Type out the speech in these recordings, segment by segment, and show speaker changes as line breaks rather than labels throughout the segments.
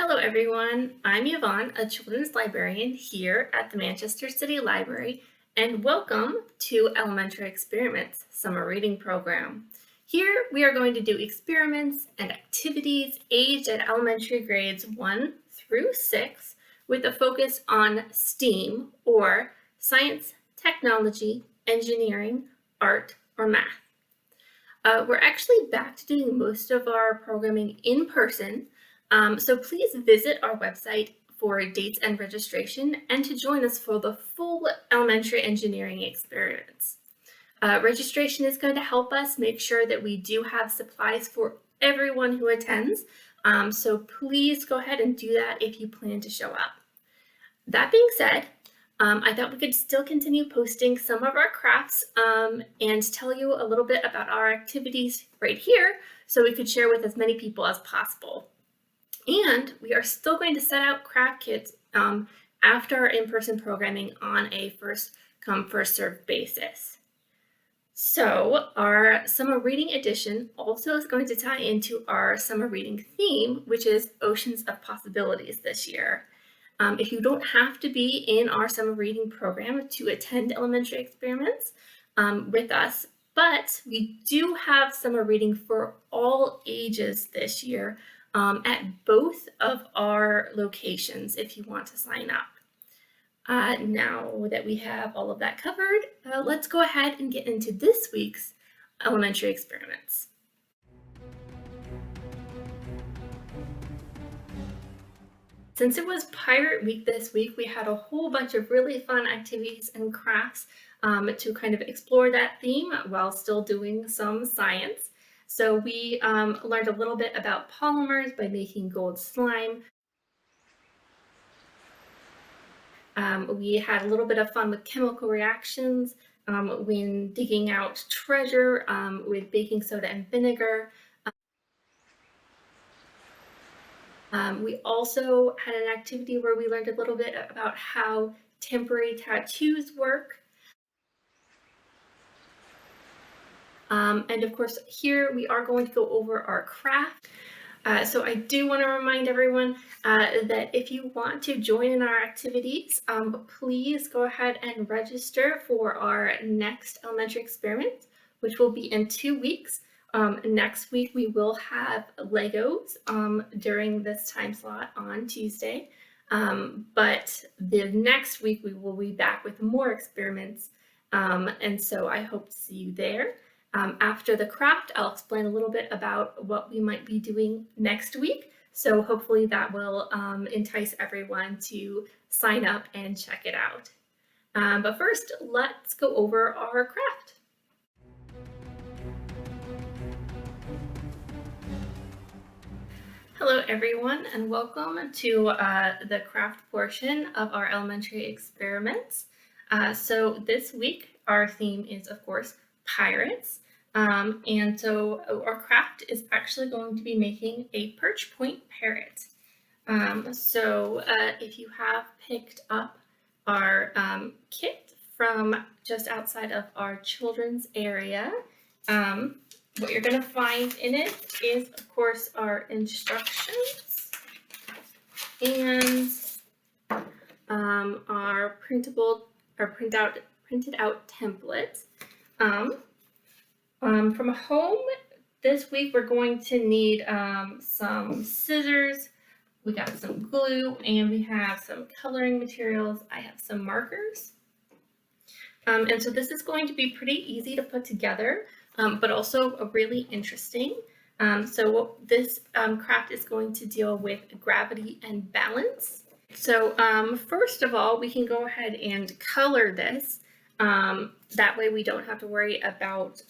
Hello everyone, I'm Yvonne, a children's librarian here at the Manchester City Library, and welcome to Elementary Experiments Summer Reading Program. Here we are going to do experiments and activities aged at elementary grades 1 through 6 with a focus on STEAM, or science, technology, engineering, art, or math. We're actually back to doing most of our programming in person. So please visit our website for dates and registration and to join us for the full elementary engineering experience. Registration is going to help us make sure that we do have supplies for everyone who attends. So please go ahead and do that if you plan to show up. That being said, I thought we could still continue posting some of our crafts and tell you a little bit about our activities right here so we could share with as many people as possible. And we are still going to set out craft kits after our in-person programming on a first come, first served basis. So our summer reading edition also is going to tie into our summer reading theme, which is Oceans of Possibilities this year. If you don't have to be in our summer reading program to attend elementary experiments with us, but we do have summer reading for all ages this year at both of our locations if you want to sign up. Now that we have all of that covered, let's go ahead and get into this week's elementary experiments. Since it was Pirate Week this week, we had a whole bunch of really fun activities and crafts to kind of explore that theme while still doing some science. So we learned a little bit about polymers by making gold slime. We had a little bit of fun with chemical reactions when digging out treasure with baking soda and vinegar. We also had an activity where we learned a little bit about how temporary tattoos work. And of course, here we are going to go over our craft. So I do want to remind everyone that if you want to join in our activities, please go ahead and register for our next elementary experiment, which will be in 2 weeks. Next week, we will have Legos during this time slot on Tuesday. But the next week, we will be back with more experiments. And so I hope to see you there. After the craft, I'll explain a little bit about what we might be doing next week. So hopefully that will entice everyone to sign up and check it out. But first, let's go over our craft. Hello everyone, and welcome to the craft portion of our elementary experiments. So this week, our theme is, of course, pirates. And so our craft is actually going to be making a perch point parrot. So if you have picked up our kit from just outside of our children's area, what you're going to find in it is, of course, our instructions and our printed out template. From home, this week we're going to need some scissors, we got some glue, and we have some coloring materials. I have some markers. And so this is going to be pretty easy to put together, but also really interesting. So this craft is going to deal with gravity and balance. So first of all, we can go ahead and color this. That way we don't have to worry about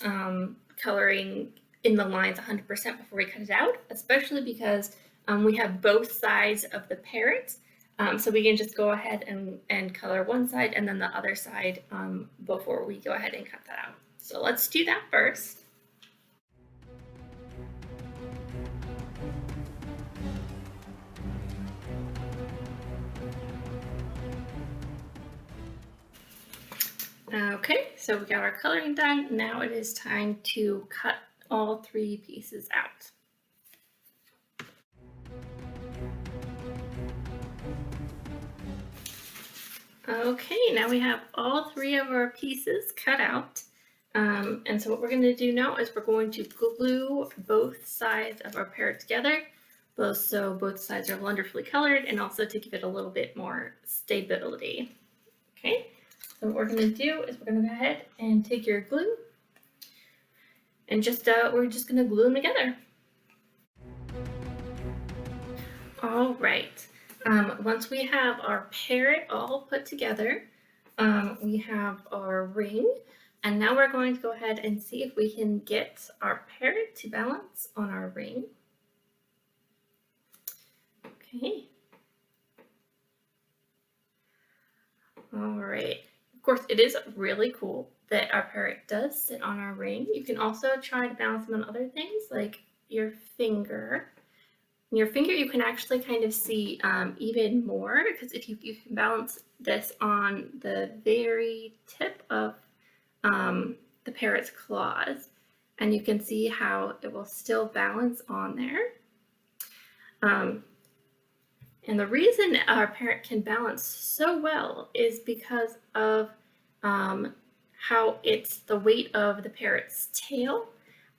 coloring in the lines 100% before we cut it out, especially because we have both sides of the parrot. So we can just go ahead and color one side and then the other side before we go ahead and cut that out. So let's do that first. Okay, so we got our coloring done. Now it is time to cut all 3 pieces out. Okay, now we have all three of our pieces cut out. And so what we're going to do now is we're going to glue both sides of our parrot together, so both sides are wonderfully colored, and also to give it a little bit more stability. Okay, so what we're going to do is we're going to go ahead and take your glue and we're just going to glue them together. All right. Once we have our parrot all put together, we have our ring, and now we're going to go ahead and see if we can get our parrot to balance on our ring. Okay. All right. Of course, it is really cool that our parrot does sit on our ring. You can also try to balance them on other things like your finger. Your finger, you can actually kind of see even more, because if you can balance this on the very tip of the parrot's claws, and you can see how it will still balance on there. And the reason our parrot can balance so well is because of how the weight of the parrot's tail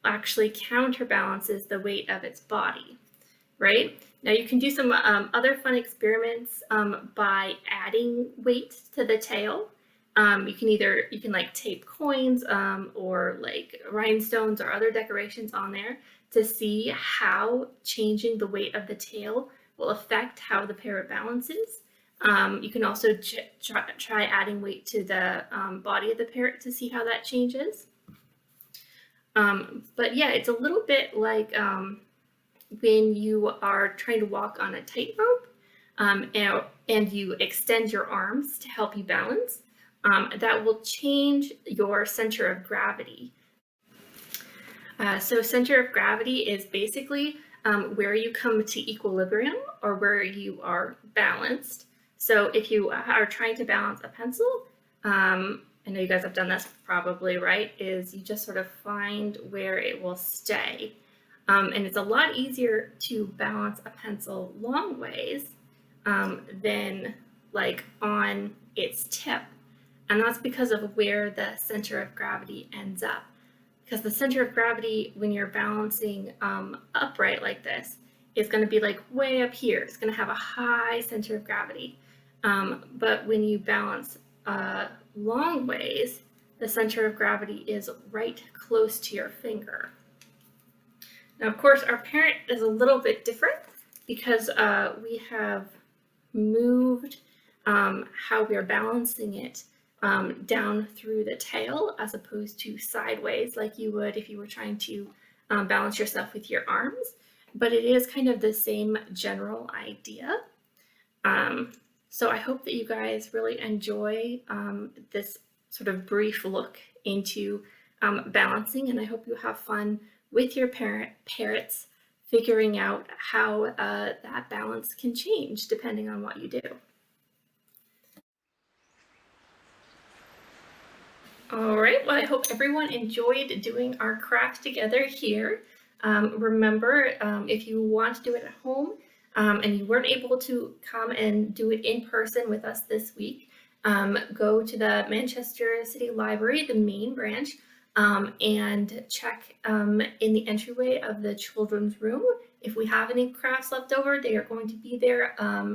actually counterbalances the weight of its body. Right? Now you can do some other fun experiments by adding weight to the tail. You can like tape coins or like rhinestones or other decorations on there to see how changing the weight of the tail will affect how the parrot balances. You can also try adding weight to the body of the parrot to see how that changes. But yeah, it's a little bit like when you are trying to walk on a tightrope and you extend your arms to help you balance, that will change your center of gravity. So center of gravity is basically where you come to equilibrium or where you are balanced. So if you are trying to balance a pencil, I know you guys have done this probably, right? Is you just sort of find where it will stay. And it's a lot easier to balance a pencil long ways than like on its tip. And that's because of where the center of gravity ends up. Because the center of gravity, when you're balancing upright like this, is going to be like way up here. It's going to have a high center of gravity. But when you balance long ways, the center of gravity is right close to your finger. Now, of course, our parent is a little bit different because we have moved how we are balancing it down through the tail as opposed to sideways like you would if you were trying to balance yourself with your arms. But it is kind of the same general idea. So I hope that you guys really enjoy this sort of brief look into balancing, and I hope you have fun with your parrots figuring out how that balance can change depending on what you do. All right, well, I hope everyone enjoyed doing our craft together here. Remember, if you want to do it at home and you weren't able to come and do it in person with us this week, go to the Manchester City Library, the main branch, and check in the entryway of the children's room. If we have any crafts left over, they are going to be there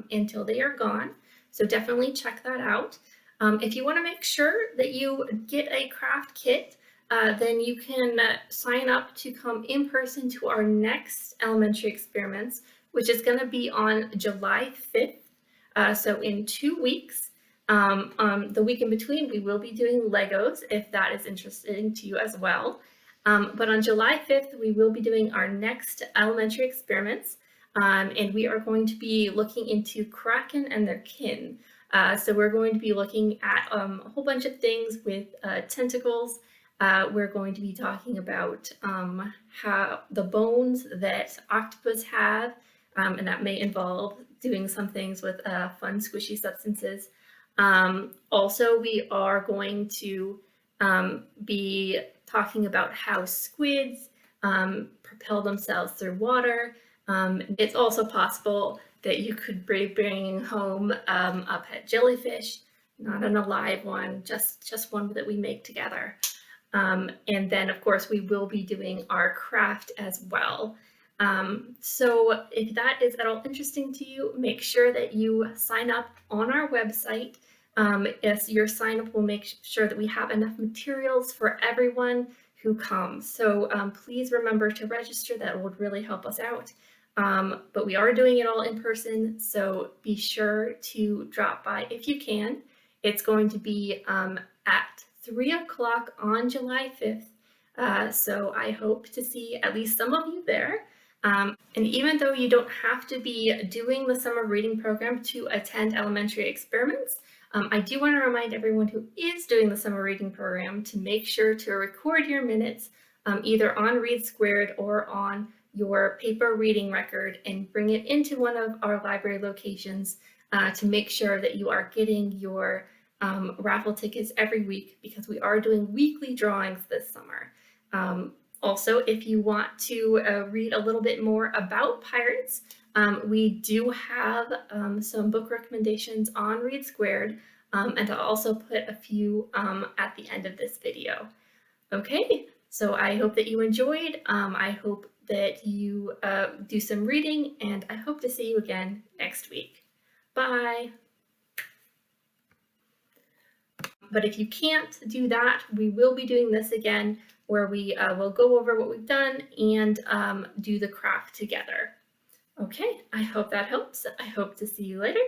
until they are gone. So definitely check that out. If you want to make sure that you get a craft kit, then you can sign up to come in person to our next elementary experiments, which is going to be on July 5th. So in 2 weeks. The week in between, we will be doing Legos, if that is interesting to you as well. But on July 5th, we will be doing our next elementary experiments, and we are going to be looking into Kraken and their kin. So we're going to be looking at a whole bunch of things with tentacles. We're going to be talking about how the bones that octopus have, and that may involve doing some things with fun squishy substances. Also, we are going to be talking about how squids propel themselves through water. It's also possible that you could be bringing home a pet jellyfish. not an alive one, just one that we make together. And then, of course, we will be doing our craft as well. So if that is at all interesting to you, make sure that you sign up on our website. As your sign up will make sure that we have enough materials for everyone who comes. So please remember to register. That would really help us out. But we are doing it all in person, so be sure to drop by if you can. It's going to be at 3 o'clock on July 5th. So I hope to see at least some of you there. And even though you don't have to be doing the summer reading program to attend elementary experiments, I do want to remind everyone who is doing the summer reading program to make sure to record your minutes either on Read Squared or on your paper reading record and bring it into one of our library locations to make sure that you are getting your raffle tickets every week, because we are doing weekly drawings this summer. Also, if you want to read a little bit more about pirates, we do have some book recommendations on Read Squared, and I'll also put a few at the end of this video. Okay, so I hope that you enjoyed. I hope that you do some reading, and I hope to see you again next week. Bye. But if you can't do that, we will be doing this again, where we will go over what we've done and do the craft together. Okay, I hope that helps. I hope to see you later.